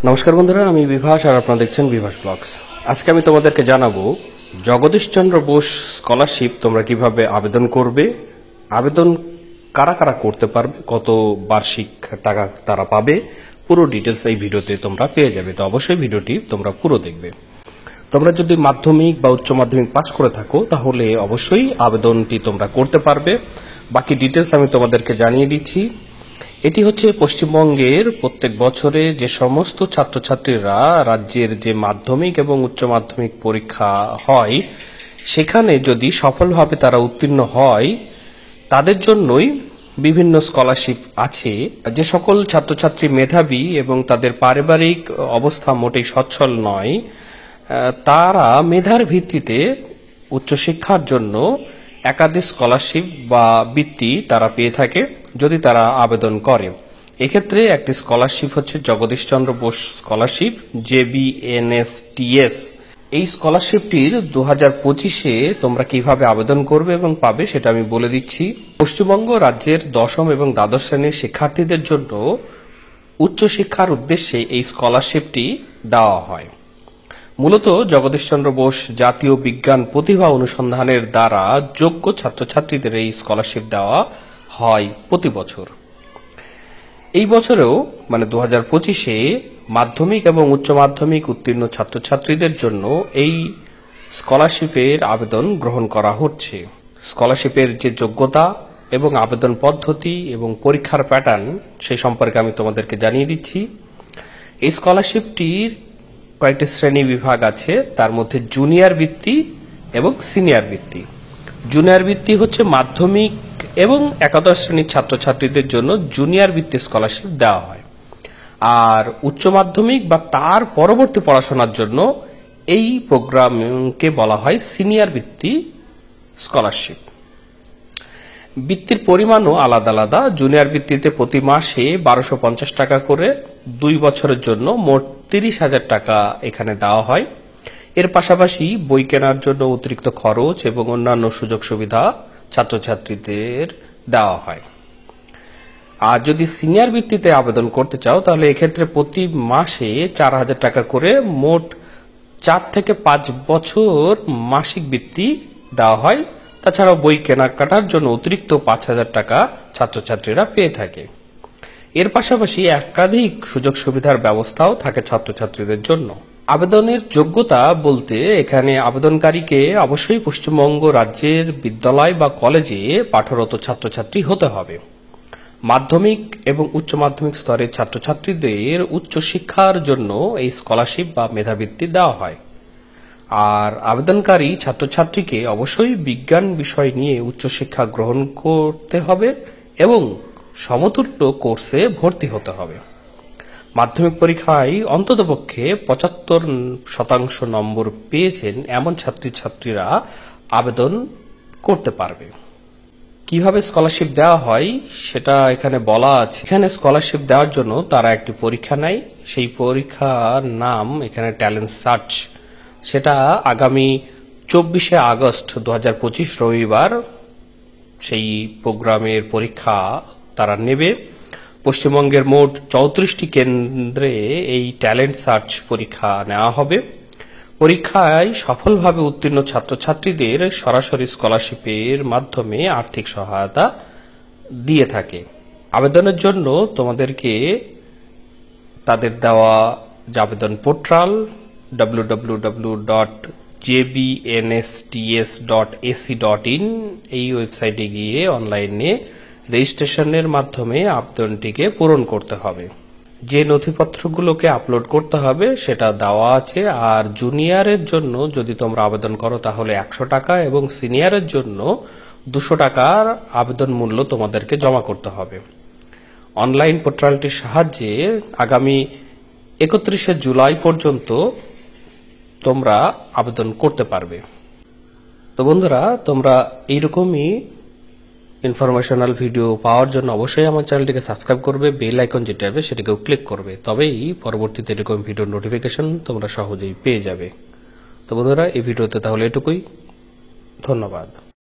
নমস্কার বন্ধুরা, আমি বিভাস আর আপনারা দেখছেন বিভাস ব্লগস। আজকে আমি তোমাদেরকে জানাবো জগদীশচন্দ্র বোস স্কলারশিপ তোমরা কিভাবে আবেদন করবে, আবেদন কারা কারা করতে পারবে, কত বার্ষিক টাকা তারা পাবে, পুরো ডিটেলস এই ভিডিওতে তোমরা পেয়ে যাবে। তো অবশ্যই ভিডিওটি তোমরা পুরো দেখবে। তোমরা যদি মাধ্যমিক বা উচ্চ মাধ্যমিক পাস করে থাকো তাহলে অবশ্যই আবেদনটি তোমরা করতে পারবে। বাকি ডিটেলস আমি তোমাদেরকে জানিয়ে দিচ্ছি। এটি হচ্ছে পশ্চিমবঙ্গের প্রত্যেক বছরে যে সমস্ত ছাত্রছাত্রীরা রাজ্যের যে মাধ্যমিক এবং উচ্চ মাধ্যমিক পরীক্ষা হয় সেখানে যদি সফলভাবে তারা উত্তীর্ণ হয় তাদের জন্যই বিভিন্ন স্কলারশিপ আছে। যে সকল ছাত্রছাত্রী মেধাবী এবং তাদের পারিবারিক অবস্থা মোটেই সচ্ছল নয়, তারা মেধার ভিত্তিতে উচ্চশিক্ষার জন্য একাধিক স্কলারশিপ বা বৃত্তি তারা পেয়ে থাকে যদি তারা আবেদন করে। এক্ষেত্রে একটি স্কলারশিপ হচ্ছে জগদীশচন্দ্র বোস স্কলারশিপ, JBNSTS। এই স্কলারশিপটির 2025-এ তোমরা কিভাবে আবেদন করবে এবং পাবে সেটা আমি বলে দিচ্ছি। পশ্চিমবঙ্গ রাজ্যের দশম এবং দ্বাদশ শ্রেণীর শিক্ষার্থীদের জন্য উচ্চশিক্ষার উদ্দেশ্যে এই স্কলারশিপটি দেওয়া হয়। মূলত জগদীশচন্দ্র বোস জাতীয় বিজ্ঞান প্রতিভা অনুসন্ধানের দ্বারা যোগ্য ছাত্রছাত্রীদের এই স্কলারশিপ দেওয়া হয় প্রতি বছর। এই বছরেও মানে 2025-এ মাধ্যমিক এবং উচ্চ মাধ্যমিক উত্তীর্ণ ছাত্রছাত্রীদের জন্য এই স্কলারশিপের আবেদন গ্রহণ করা হচ্ছে। স্কলারশিপের যে যোগ্যতা এবং আবেদন পদ্ধতি এবং পরীক্ষার প্যাটার্ন সেই সম্পর্কে আমি তোমাদেরকে জানিয়ে দিচ্ছি। এই স্কলারশিপটির কয়েকটি শ্রেণী বিভাগ আছে, তার মধ্যে জুনিয়র বৃত্তি এবং সিনিয়র বৃত্তি। জুনিয়র বৃত্তি হচ্ছে মাধ্যমিক এবং একাদশ শ্রেণীর ছাত্রছাত্রীদের জন্য জুনিয়র বৃত্তি স্কলারশিপ দেওয়া হয়, আর উচ্চ মাধ্যমিক বা তার পরবর্তী পড়াশোনার জন্য এই প্রোগ্রামকে বলা হয় সিনিয়র বৃত্তি স্কলারশিপ। বৃত্তির পরিমাণও আলাদা আলাদা। জুনিয়র বৃত্তিতে প্রতি মাসে 1250 টাকা করে 2 বছরের জন্য মোট 30,000 টাকা এখানে দেওয়া হয়। এর পাশাপাশি বই কেনার জন্য অতিরিক্ত খরচ এবং অন্যান্য সুযোগ সুবিধা ছাত্রছাত্রীদের দেওয়া হয়। আর যদি সিনিয়র বৃত্তিতে আবেদন করতে চাও তাহলে এক্ষেত্রে প্রতি মাসে 4,000 টাকা করে মোট 4 থেকে 5 বছর মাসিক বৃত্তি দেওয়া হয়। তাছাড়াও বই কেনাকাটার জন্য অতিরিক্ত 5,000 টাকা ছাত্রছাত্রীরা পেয়ে থাকে। এর পাশাপাশি একাধিক সুযোগ সুবিধার ব্যবস্থাও থাকে ছাত্রছাত্রীদের জন্য। আবেদনের যোগ্যতা বলতে এখানে আবেদনকারীকে অবশ্যই পশ্চিমবঙ্গ রাজ্যের বিদ্যালয় বা কলেজে পাঠরত ছাত্রছাত্রী হতে হবে। মাধ্যমিক এবং উচ্চ মাধ্যমিক স্তরের ছাত্রছাত্রীদের উচ্চশিক্ষার জন্য এই স্কলারশিপ বা মেধাবৃত্তি দেওয়া হয়। আর আবেদনকারী ছাত্রছাত্রীকে অবশ্যই বিজ্ঞান বিষয় নিয়ে উচ্চশিক্ষা গ্রহণ করতে হবে এবং সমতুল্য কোর্সে ভর্তি হতে হবে। মাধ্যমিক পরীক্ষায় অন্ততপক্ষে 75% নম্বর পেয়েছেন এমন ছাত্রছাত্রীরা আবেদন করতে পারবে। কিভাবে স্কলারশিপ দেওয়া হয় সেটা এখানে বলা আছে। এখানে স্কলারশিপ দেওয়ার জন্য তারা একটি পরীক্ষা নেয়। সেই পরীক্ষার নাম এখানে ট্যালেন্ট সার্চ। সেটা আগামী 24শে আগস্ট 2025 রবিবার সেই প্রোগ্রামের পরীক্ষা তারা নেবে। পশ্চিমবঙ্গের মোট 34টি কেন্দ্রে এই ট্যালেন্ট সার্চ পরীক্ষা নেওয়া হবে। পরীক্ষায় সফলভাবে উত্তীর্ণ ছাত্রছাত্রীদের সরাসরি স্কলারশিপের মাধ্যমে আর্থিক সহায়তা দিয়ে থাকে। আবেদনের জন্য তোমাদেরকে তাদের দেওয়া আবেদন পোর্টাল www.jbnsts.ac.in এই ওয়েবসাইটে গিয়ে অনলাইনে রেজিস্ট্রেশনের মাধ্যমে আবেদনটিকে পূরণ করতে হবে। যে নথিপত্রগুলোকে আপলোড করতে হবে সেটা দেওয়া আছে। আর জুনিয়রের জন্য যদি তোমরা আবেদন করো তাহলে 100 টাকা এবং সিনিয়রের জন্য 200 টাকার আবেদন মূল্য তোমাদেরকে জমা করতে হবে। অনলাইন পোর্টালটির সাহায্যে আগামী 31শে জুলাই পর্যন্ত তোমরা আবেদন করতে পারবে। তো বন্ধুরা, তোমরা এইরকমই ইনফরমেশনাল ভিডিও পাওয়ার জন্য অবশ্যই আমার চ্যানেলটিকে সাবস্ক্রাইব করবে, বেল আইকন যেটা হবে সেটাকেও ক্লিক করবে, তবেই পরবর্তীতে এরকম ভিডিওর নোটিফিকেশন তোমরা সহজেই পেয়ে যাবে। তো বন্ধুরা, এই ভিডিওতে তাহলে এটুকুই। ধন্যবাদ।